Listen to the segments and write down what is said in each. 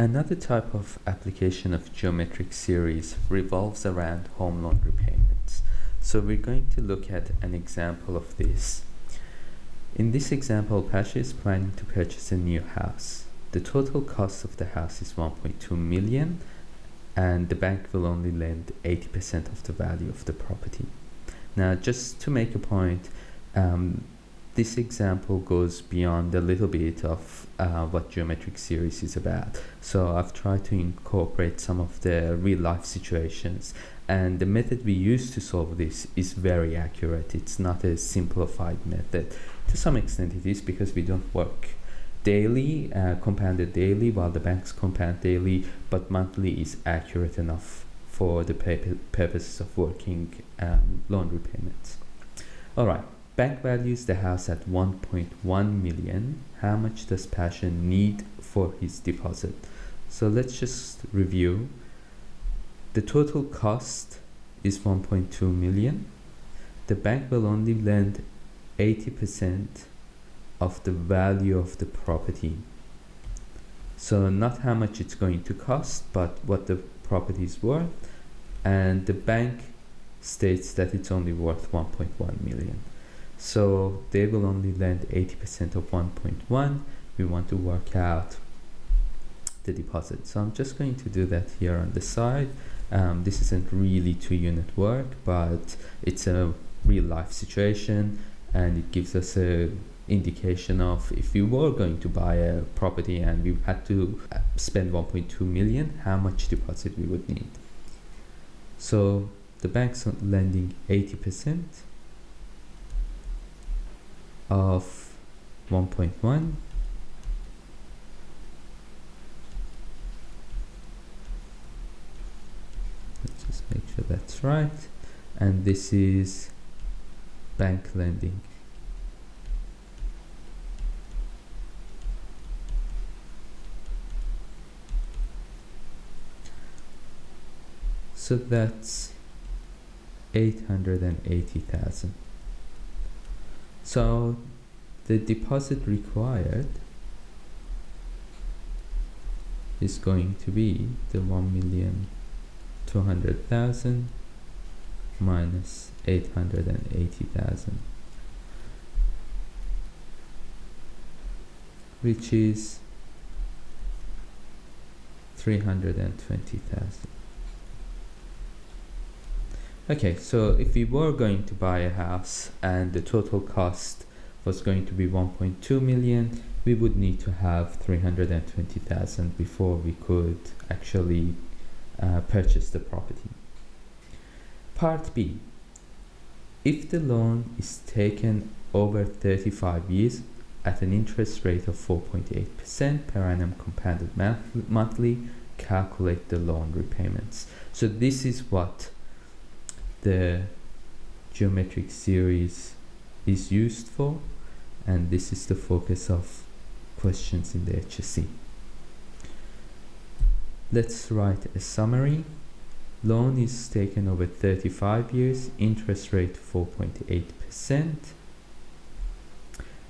Another type of application of geometric series revolves around home loan repayments. So we're going to look at an example of this. In this example, Pasha is planning to purchase a new house. The total cost of the house is 1.2 million, and the bank will only lend 80% of the value of the property. Now, just to make a point, this example goes beyond a little bit of what geometric series is about. So I've tried to incorporate some of the real life situations, and the method we use to solve this is very accurate. It's not a simplified method. To some extent it is, because we don't work daily, compounded daily, while the banks compound daily, but monthly is accurate enough for the purposes of working loan repayments. All right. Bank values the house at 1.1 million. How much does Pasha need for his deposit? So let's just review. The total cost is 1.2 million. The bank will only lend 80% of the value of the property. So not how much it's going to cost, but what the property is worth. And the bank states that it's only worth 1.1 million. So they will only lend 80% of 1.1. We want to work out the deposit. So I'm just going to do that here on the side. This isn't really 2-unit work, but it's a real life situation, and it gives us a indication of if we were going to buy a property and we had to spend 1.2 million, how much deposit we would need. So the bank's lending 80% of 1.1. Let's just make sure that's right. And this is bank lending. So that's 880,000. So the deposit required is going to be the 1,200,000 minus 880,000, which is 320,000. Okay, so if we were going to buy a house and the total cost was going to be 1.2 million, we would need to have 320,000 before we could actually purchase the property. Part B. If the loan is taken over 35 years at an interest rate of 4.8% per annum compounded monthly, calculate the loan repayments. So this is what the geometric series is used for, and this is the focus of questions in the HSC. Let's write a summary. Loan is taken over 35 years, interest rate 4.8%,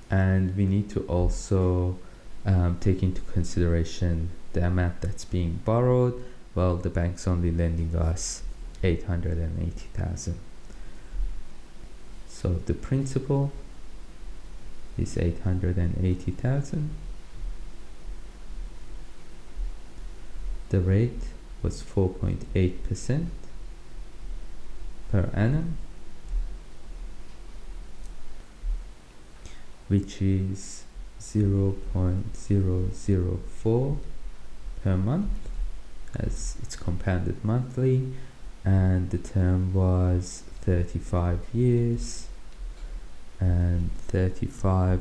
and we need to also take into consideration the amount that's being borrowed. Well, the bank's only lending us 880,000. So the principal is 880,000. The rate was 4.8% per annum, which is 0.004 per month, as it's compounded monthly, and the term was 35 years, and 35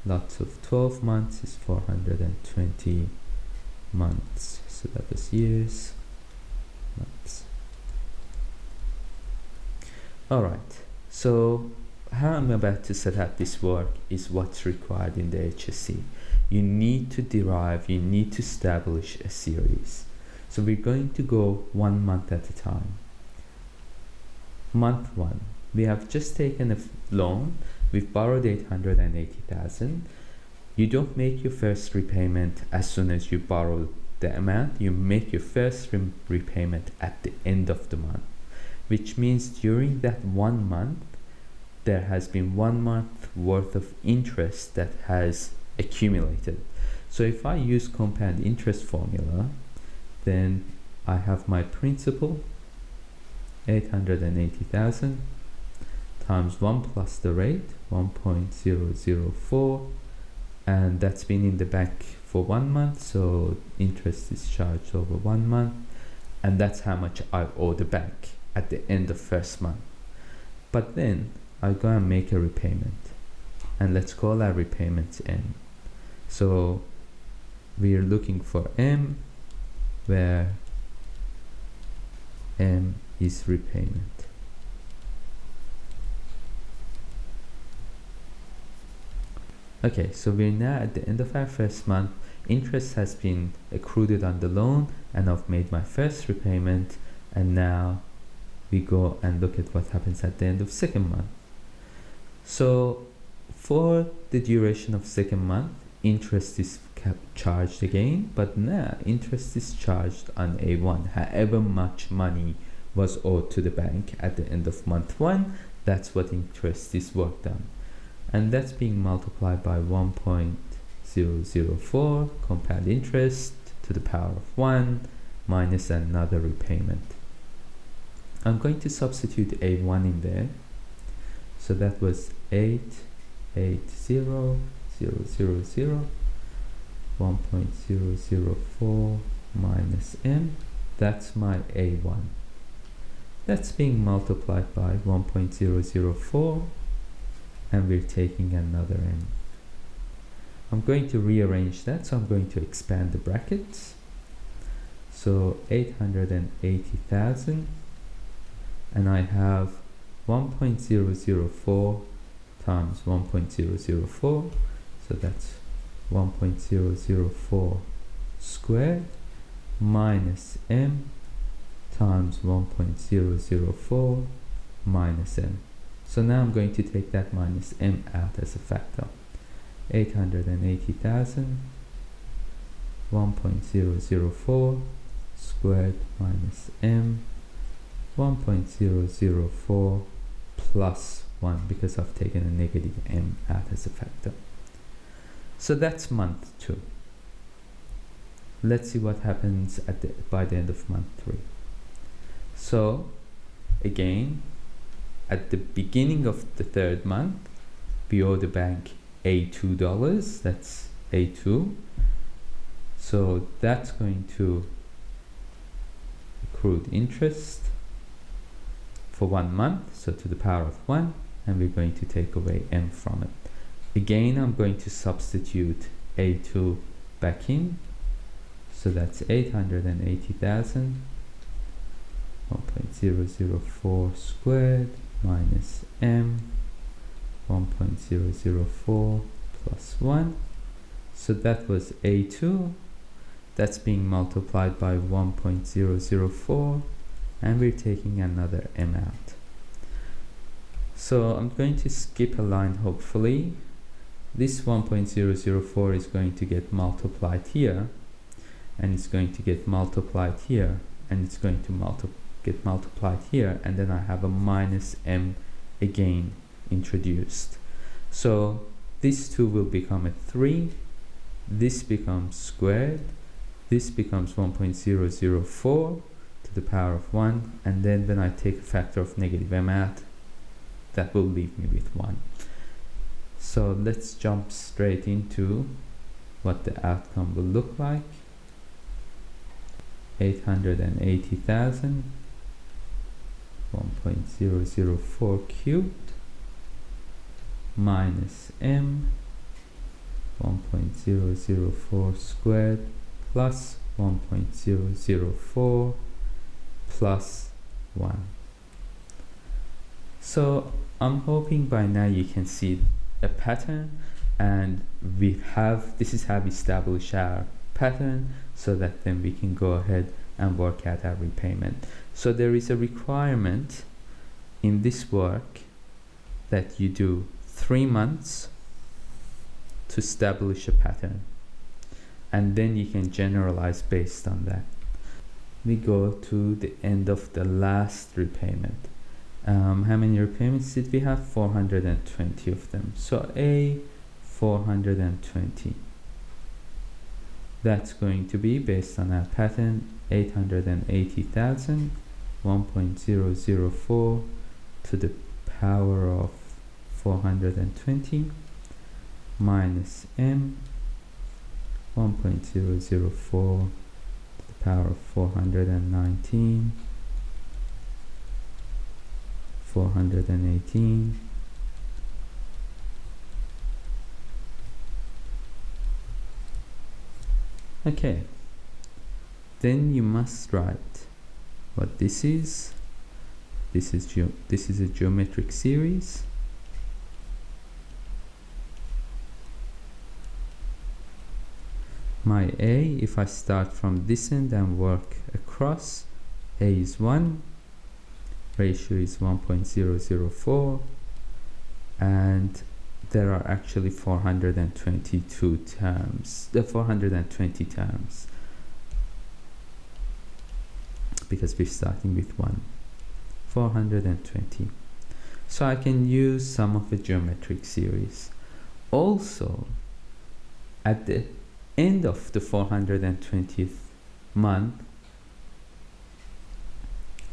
lots of 12 months is 420 months. So that was years, months. Alright, so how I'm about to set up this work is what's required in the HSC. You need to derive, you need to establish a series. So we're going to go 1 month at a time. Month 1, we have just taken a loan. We've borrowed 880,000. You don't make your first repayment as soon as you borrow the amount. You make your first repayment at the end of the month, which means during that 1 month, there has been 1 month worth of interest that has accumulated. So if I use compound interest formula, then I have my principal, 880,000, times 1 plus the rate, 1.004, and that's been in the bank for 1 month, so interest is charged over 1 month, and that's how much I owe the bank at the end of first month. But then I go and make a repayment, and let's call our repayments M. So we are looking for M, where M is repayment. Okay, so we're now at the end of our first month. Interest has been accrued on the loan, and I've made my first repayment, and now we go and look at what happens at the end of second month. So for the duration of second month, interest is charged again, but now interest is charged on A1. However much money was owed to the bank at the end of month 1, that's what interest is worked on. And that's being multiplied by 1.004 compound interest to the power of 1 minus another repayment. I'm going to substitute A1 in there. So that was 880,000, 1.004 minus M. That's my A1. That's being multiplied by 1.004, and we're taking another M. I'm going to rearrange that, so I'm going to expand the brackets. So 880,000, and I have 1.004 times 1.004, so that's 1.004 squared minus M times 1.004 minus M. So now I'm going to take that minus M out as a factor. 880,000, 1.004 squared minus M, 1.004 plus 1, because I've taken a negative M out as a factor. So that's month 2. Let's see what happens by the end of month 3. So again, at the beginning of the third month, we owe the bank $82, that's A2. So that's going to accrued interest for 1 month, so to the power of 1, and we're going to take away M from it. Again, I'm going to substitute A2 back in, so that's 880,000, 1.004 squared minus M, 1.004 plus 1. So that was A2. That's being multiplied by 1.004, and we're taking another M out. So I'm going to skip a line, hopefully. This 1.004 is going to get multiplied here, and it's going to get multiplied here, and it's going to get multiplied here, and then I have a minus M again introduced. So these two will become a 3, this becomes squared, this becomes 1.004 to the power of 1, and then when I take a factor of negative M out, that will leave me with 1. So let's jump straight into what the outcome will look like. 880,000, 1.004 cubed minus M, 1.004 squared plus 1.004 plus 1. So I'm hoping by now you can see a pattern, and this is how we establish our pattern, so that then we can go ahead and work out our repayment. So there is a requirement in this work that you do 3 months to establish a pattern, and then you can generalize based on that. We go to the end of the last repayment. How many repayments did we have? 420 of them. So A, 420. That's going to be, based on our pattern, 880,000, 1.004 to the power of 420 minus M, 1.004 to the power of 419, 418, okay. Then you must write what this is. This is a geometric series. My A, if I start from this end and work across, A is 1, ratio is 1.004, and there are actually 422 terms, 420 terms, because we're starting with 1. 420. So I can use some of the geometric series. Also, at the end of the 420th month,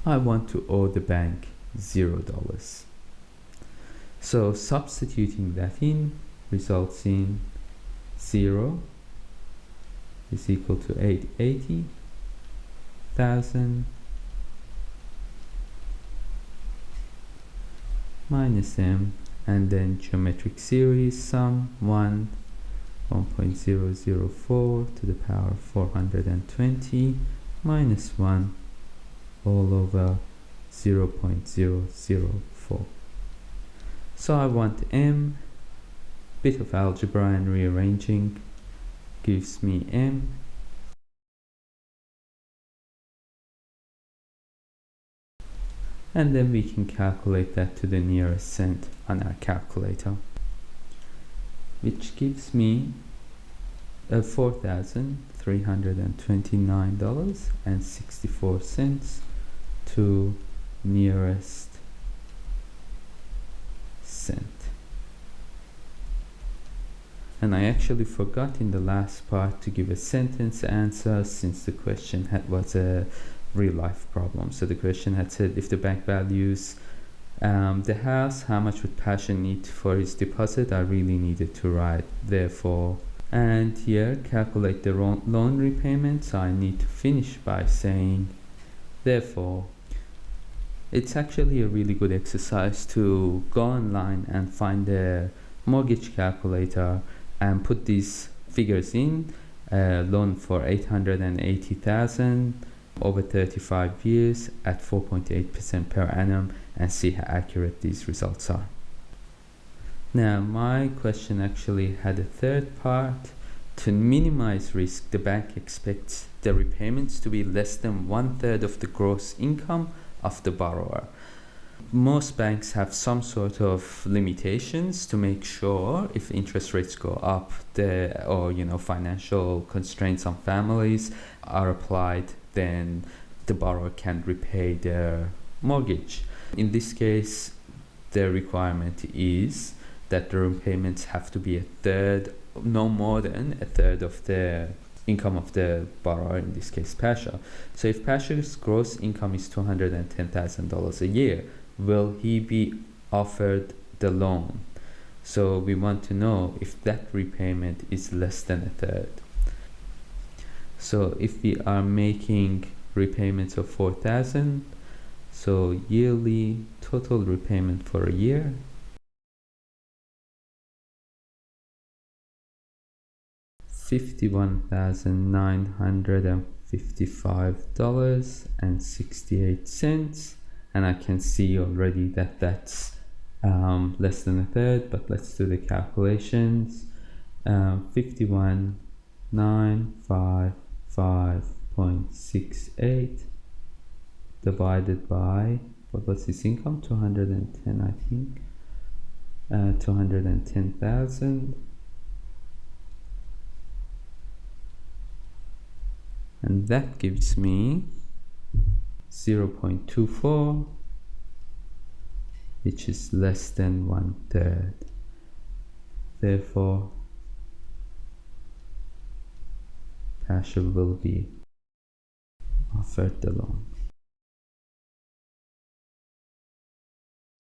I want to owe the bank $0. So substituting that in results in 0 is equal to 880,000 minus M, and then geometric series sum 1.004 to the power of 420 minus 1 all over 0.004. So I want M, bit of algebra and rearranging gives me M, and then we can calculate that to the nearest cent on our calculator, which gives me $4,329.64 to nearest cent. And I actually forgot in the last part to give a sentence answer, since the question was a real life problem. So the question had said, if the bank values the house, how much would Pasha need for his deposit? I really needed to write therefore, and here calculate the loan repayment. So I need to finish by saying therefore. It's actually a really good exercise to go online and find a mortgage calculator and put these figures in. Loan for 880,000 over 35 years at 4.8% per annum, and see how accurate these results are. Now my question actually had a third part. To minimize risk, the bank expects the repayments to be less than 1/3 of the gross income of the borrower. Most banks have some sort of limitations to make sure if interest rates go up, or financial constraints on families are applied, then the borrower can repay their mortgage. In this case, the requirement is that the repayments have to be 1/3, no more than 1/3 of the income of the borrower, in this case Pasha. So if Pasha's gross income is $210,000 a year, will he be offered the loan? So we want to know if that repayment is less than 1/3. So if we are making repayments of 4,000, so yearly total repayment for a year $51,955.68, and I can see already that that's less than 1/3, but let's do the calculations. 51,955.68 divided by, what was his income? 210, I think. 210,000 and that gives me 0.24, which is less than 1/3. Therefore, partial will be offered the loan.